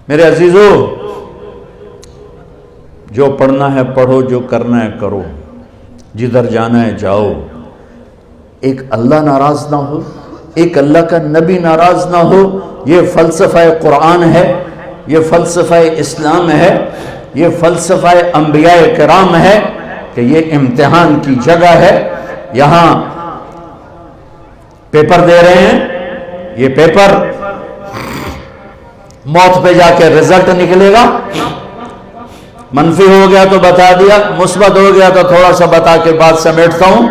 میرے عزیزو، جو پڑھنا ہے پڑھو، جو کرنا ہے کرو، جدھر جانا ہے جاؤ۔ ایک اللہ ناراض نہ ہو، ایک اللہ کا نبی ناراض نہ ہو، یہ فلسفہ قرآن ہے، یہ فلسفہ اسلام ہے، یہ فلسفہ انبیاء کرام ہے کہ یہ امتحان کی جگہ ہے۔ یہاں پیپر دے رہے ہیں، یہ پیپر موت پہ جا کے رزلٹ نکلے گا۔ منفی ہو گیا تو بتا دیا، مثبت ہو گیا تو تھوڑا سا بتا کے بات سمیٹتا ہوں۔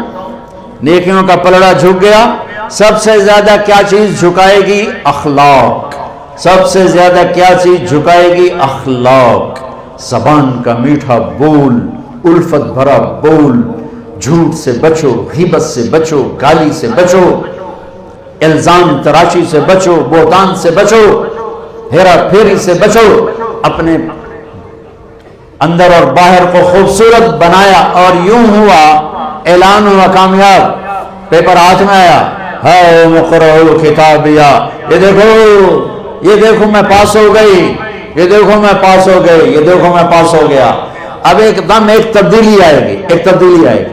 نیکیوں کا پلڑا جھک گیا، سب سے زیادہ کیا چیز جھکائے گی؟ اخلاق۔ سب سے زیادہ کیا چیز جھکائے گی؟ اخلاق۔ زبان کا میٹھا بول، الفت بھرا بول، جھوٹ سے بچو، غیبت سے بچو، گالی سے بچو، الزام تراشی سے بچو، بہتان سے بچو، ہیرا پھیری سے بچو۔ اپنے اندر اور باہر کو خوبصورت بنایا اور یوں ہوا، اعلان ہوا کامیاب، پیپر ہاتھ میں آیا، ہاؤ مقرؤ کتابیہ، یہ دیکھو میں پاس ہو گئی، یہ دیکھو میں پاس ہو گئی، یہ دیکھو میں پاس ہو گیا۔ اب ایک دم ایک تبدیلی آئے گی، ایک تبدیلی آئے گی۔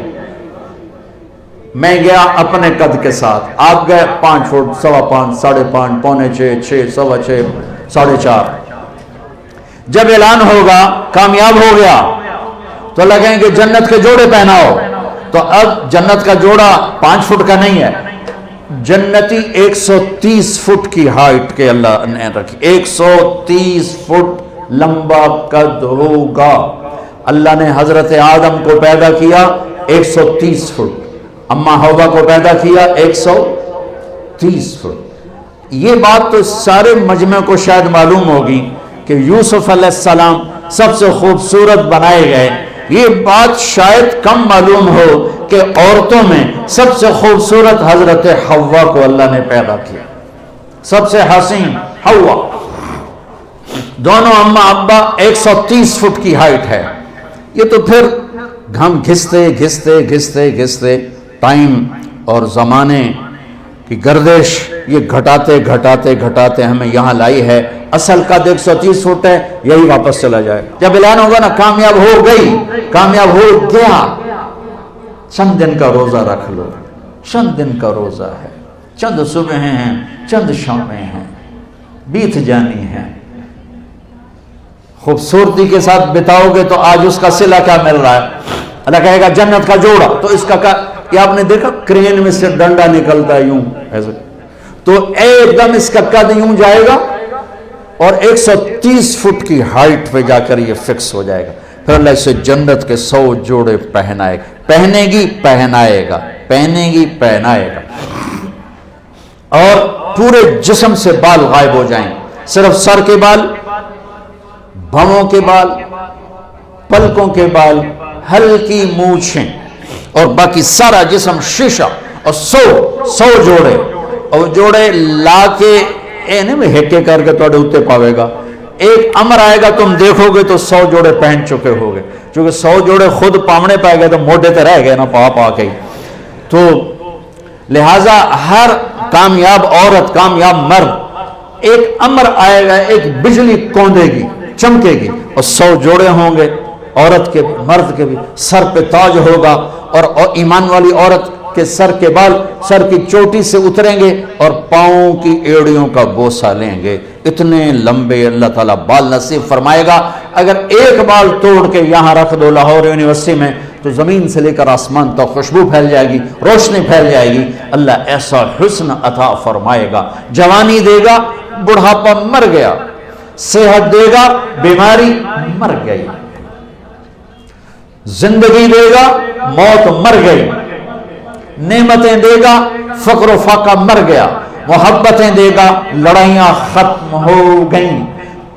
میں گیا اپنے قد کے ساتھ، آپ گئے 5 فٹ، 5.25، 5.5، 5.25، 6، 6.25، 4.5۔ جب اعلان ہوگا کامیاب ہو گیا تو لگیں گے جنت کے جوڑے پہناؤ، تو اب جنت کا جوڑا 5 فٹ کا نہیں ہے، جنتی 130 فٹ کی ہائٹ کے اللہ نے رکھی، 130 فٹ لمبا قد ہوگا۔ اللہ نے حضرت آدم کو پیدا کیا 130 فٹ، اما حوا کو پیدا کیا 130 فٹ۔ یہ بات تو سارے مجمع کو شاید معلوم ہوگی کہ یوسف علیہ السلام سب سے خوبصورت بنائے گئے، یہ بات شاید کم معلوم ہو کہ عورتوں میں سب سے خوبصورت حضرت حوا کو اللہ نے پیدا کیا، سب سے حسین حوا۔ دونوں اما ابا 130 فٹ کی ہائٹ ہے۔ یہ تو پھر ہم گھستے گھستے گھستے گھستے ٹائم اور زمانے کی گردش یہ گھٹاتے گھٹاتے گھٹاتے ہمیں یہاں لائی ہے۔ اصل قد 130 فٹ ہے، یہی واپس چلا جائے۔ جب اعلان ہوگا نا کامیاب ہو گئی، کامیاب ہو گیا، چند دن کا روزہ رکھ لو، چند دن کا روزہ ہے، چند صبحیں ہیں، چند شامیں ہیں، بیت جانی ہیں۔ خوبصورتی کے ساتھ بتاؤ گے تو آج اس کا صلہ کیا مل رہا ہے؟ اللہ کہے گا جنت کا جوڑا، تو اس کا یہ آپ نے دیکھا کرین میں سے ڈنڈا نکلتا ہے یوں ایسے، تو ایک دم اس کا قد یوں جائے گا اور 130 فٹ کی ہائٹ پہ جا کر یہ فکس ہو جائے گا۔ پھر اللہ اسے جنت کے 100 جوڑے پہنائے گا، پہنے گی پہنائے گا، پہنے گی پہنائے گا، اور پورے جسم سے بال غائب ہو جائیں، صرف سر کے بال، بھووں کے بال، پلکوں کے بال، ہلکی مونچھیں، اور باقی سارا جسم شیشہ، اور 100 جوڑے، اور جوڑے لا کے ہیکے کر کے توڑے اتے پاوے گا۔ ایک امر آئے گا تم دیکھو گے تو 100 جوڑے پہن چکے ہوگے، چونکہ 100 جوڑے خود پامنے پائے گئے تو موڈے تے رہ گئے نا پا کے۔ تو لہٰذا ہر کامیاب عورت، کامیاب مرد، ایک امر آئے گا، ایک بجلی کوندے گی، چمکے گی، اور 100 جوڑے ہوں گے، عورت کے مرد کے بھی سر پہ تاج ہوگا، اور ایمان والی عورت کے سر کے بال سر کی چوٹی سے اتریں گے اور پاؤں کی ایڑیوں کا بوسہ لیں گے۔ اتنے لمبے اللہ تعالیٰ بال نصیب فرمائے گا۔ اگر ایک بال توڑ کے یہاں رکھ دو لاہور یونیورسٹی میں تو زمین سے لے کر آسمان تک خوشبو پھیل جائے گی، روشنی پھیل جائے گی۔ اللہ ایسا حسن عطا فرمائے گا، جوانی دے گا، بڑھاپا مر گیا، صحت دے گا، بیماری مر گئی، زندگی دے گا، موت مر گئی، نعمتیں دے گا، فقر و فاقہ مر گیا، محبتیں دے گا، لڑائیاں ختم ہو گئیں،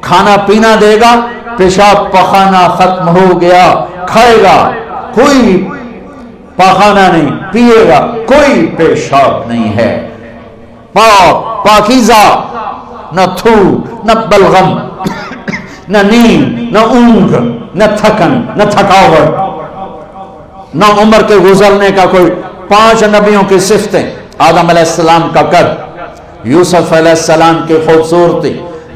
کھانا پینا دے گا، پیشاب پخانہ ختم ہو گیا، کھائے گا کوئی پاخانہ نہیں، پیے گا کوئی پیشاب نہیں ہے، پاک پاکیزہ، نہ تھوک، نہ بلغم، نہ نیند، نہ اونگ، نہ تھکن، نہ تھکاوٹ، نہ عمر کے گزرنے کا کوئی۔ 5 نبیوں کی صفتیں، آدم علیہ السلام کا قد، یوسف علیہ السلام کی خوبصورتی،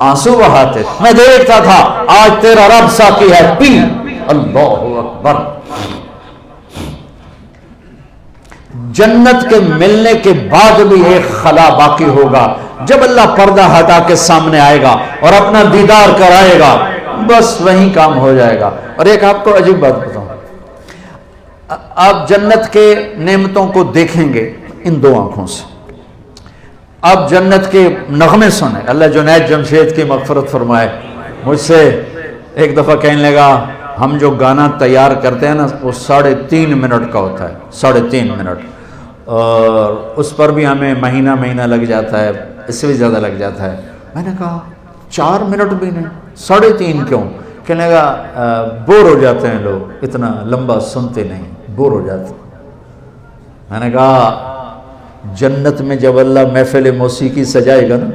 آنسو بہاتے تھے. میں دیکھتا تھا آج تیرا رب ساقی ہے، پی. اللہ اکبر. جنت کے ملنے کے بعد بھی ایک خلا باقی ہوگا. جب اللہ پردہ ہٹا کے سامنے آئے گا اور اپنا دیدار کرائے گا، بس وہیں کام ہو جائے گا. اور ایک آپ کو عجیب بات بتاؤں، آپ جنت کے نعمتوں کو دیکھیں گے ان دو آنکھوں سے. آپ جنت کے نغمے سنیں. اللہ جنید جمشید کی مغفرت فرمائے، مجھ سے ایک دفعہ کہنے لگا ہم جو گانا تیار کرتے ہیں نا وہ 3.5 منٹ کا ہوتا ہے، 3.5 منٹ، اور اس پر بھی ہمیں مہینہ لگ جاتا ہے، اس سے بھی زیادہ لگ جاتا ہے. میں نے کہا 4 منٹ بھی نہیں، 3.5 کیوں؟ کہنے لگا بور ہو جاتے ہیں لوگ، اتنا لمبا سنتے نہیں، بور ہو جاتے. میں نے کہا جنت میں جب اللہ محفل موسیقی سجائے گا نا،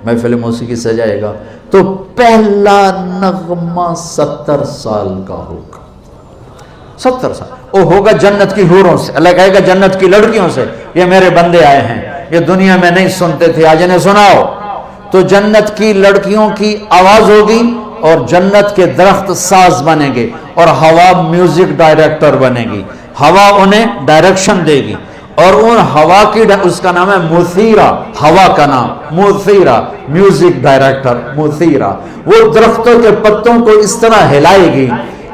محفل موسیقی سجائے گا تو پہلا نغمہ 70 سال کا ہوگا. 70 سال وہ ہوگا جنت کی حوروں سے. اللہ کہے گا جنت کی لڑکیوں سے، یہ میرے بندے آئے ہیں، یہ دنیا میں نہیں سنتے تھے، آج انہیں سناؤ. تو جنت کی لڑکیوں کی آواز ہوگی اور جنت کے درخت ساز بنے گے اور ہوا میوزک ڈائریکٹر بنے گی. ہوا انہیں ڈائریکشن دے گی اور ان ہوا کی اس کا نام ہے مثیرہ. ہوا کا نام مثیرہ، میوزک ڈائریکٹر مثیرہ. وہ درختوں کے پتوں کو اس طرح ہلائے گی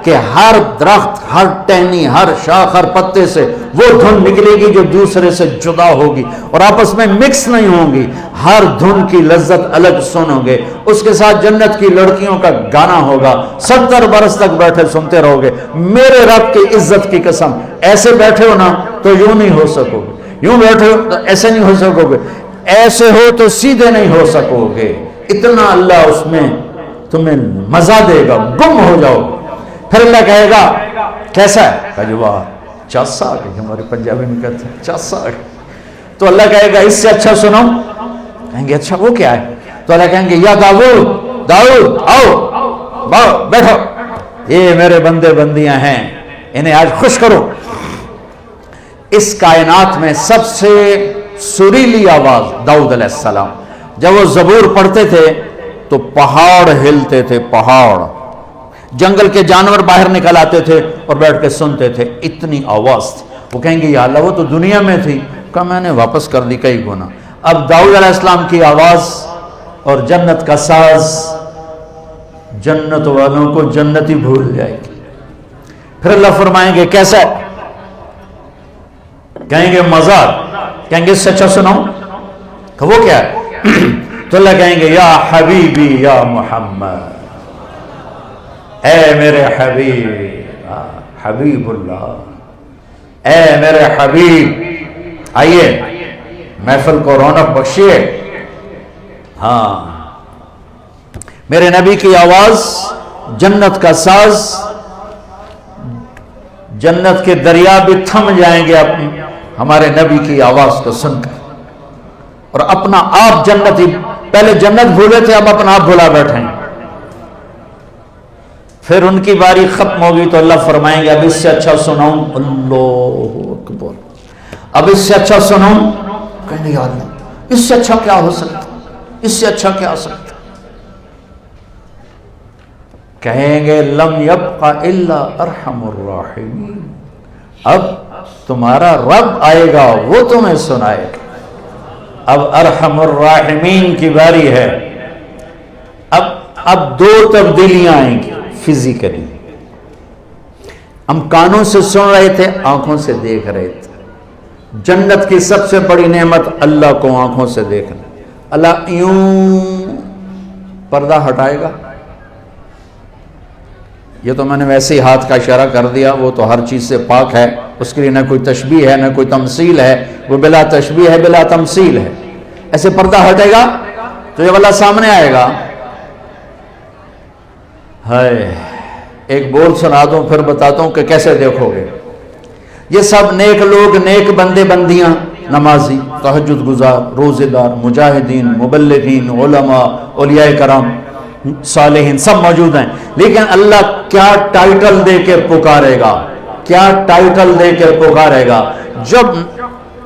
کہ ہر درخت، ہر ٹہنی، ہر شاخ، ہر پتے سے وہ دھن نکلے گی جو دوسرے سے جدا ہوگی اور آپس میں مکس نہیں ہوں گی. ہر دھن کی لذت الگ سنو گے. اس کے ساتھ جنت کی لڑکیوں کا گانا ہوگا. 70 برس تک بیٹھے سنتے رہو گے. میرے رب کی عزت کی قسم، ایسے بیٹھے ہو نا تو یوں نہیں ہو سکو گے، یوں بیٹھے ہو تو ایسے نہیں ہو سکو گے، ایسے ہو تو سیدھے نہیں ہو سکو گے. اتنا اللہ اس میں تمہیں مزہ دے گا، گم ہو جاؤ. پھر اللہ کہے گا کیسا ہے؟ کہا جی واہ چاسا آ گئی، ہمارے پنجابی میں کہتے ہیں چاسا آ گئی. تو اللہ کہے گا اس سے اچھا سنو. کہیں گے اچھا وہ کیا ہے؟ تو اللہ کہیں گے یا داؤد، داؤد آؤ بیٹھو، یہ میرے بندے بندیاں ہیں، انہیں آج خوش کرو. اس کائنات میں سب سے سریلی آواز داؤد علیہ السلام. جب وہ زبور پڑھتے تھے تو پہاڑ ہلتے تھے، پہاڑ. جنگل کے جانور باہر نکل آتے تھے اور بیٹھ کے سنتے تھے، اتنی آواز تھی. وہ کہیں گے یا اللہ وہ تو دنیا میں تھی. کہا میں نے واپس کر دی کئی گنا. اب داؤد علیہ السلام کی آواز اور جنت کا ساز جنت والوں کو جنتی بھول جائے گی. پھر اللہ فرمائیں گے کیسا ہے؟ کہیں گے مزہ. کہیں گے اس سے اچھا سناؤں. کہ وہ کیا ہے؟ تو اللہ کہیں گے یا حبیبی یا محمد، اے میرے حبیب، حبیب اللہ، اے میرے حبیب آئیے محفل کو رونق بخشیے. ہاں میرے نبی کی آواز، جنت کا ساز، جنت کے دریا بھی تھم جائیں گے ہمارے نبی کی آواز کو سن کر. اور اپنا آپ جنتی، پہلے جنت بھولے تھے اب اپنا آپ بھولا بیٹھے ہیں. پھر ان کی باری ختم ہوگی تو اللہ فرمائیں گے اب اس سے اچھا سناؤں. اللہ اکبر، اب اس سے اچھا سناؤں. کہیں گے یا اللہ اس سے اچھا کیا ہو سکتا، اس سے اچھا کیا ہو سکتا. کہیں گے لم یبق الا ارحم الراحمین. اب تمہارا رب آئے گا وہ تمہیں سنائے گا. اب ارحم الراحمین کی باری ہے. اب 2 تبدیلیاں آئیں گی فزیکلی. ہم کانوں سے سن رہے تھے، آنکھوں سے دیکھ رہے تھے. جنت کی سب سے بڑی نعمت اللہ کو آنکھوں سے دیکھنا. اللہ یوں پردہ ہٹائے گا. یہ تو میں نے ویسے ہی ہاتھ کا اشارہ کر دیا، وہ تو ہر چیز سے پاک ہے، اس کے لیے نہ کوئی تشبیہ ہے نہ کوئی تمثیل ہے، وہ بلا تشبیہ ہے بلا تمثیل ہے. ایسے پردہ ہٹے گا تو جب اللہ سامنے آئے گا، ہائے ایک بول سنا دوں پھر بتاتا ہوں کہ کیسے دیکھو گے. یہ سب نیک لوگ، نیک بندے بندیاں، نمازی، تہجد گزار، روزے دار، مجاہدین، مبلغین، علماء، اولیاء کرام، صالحین سب موجود ہیں. لیکن اللہ کیا ٹائٹل دے کے پکارے گا، کیا ٹائٹل دے کے پکارے گا. جب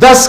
10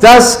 10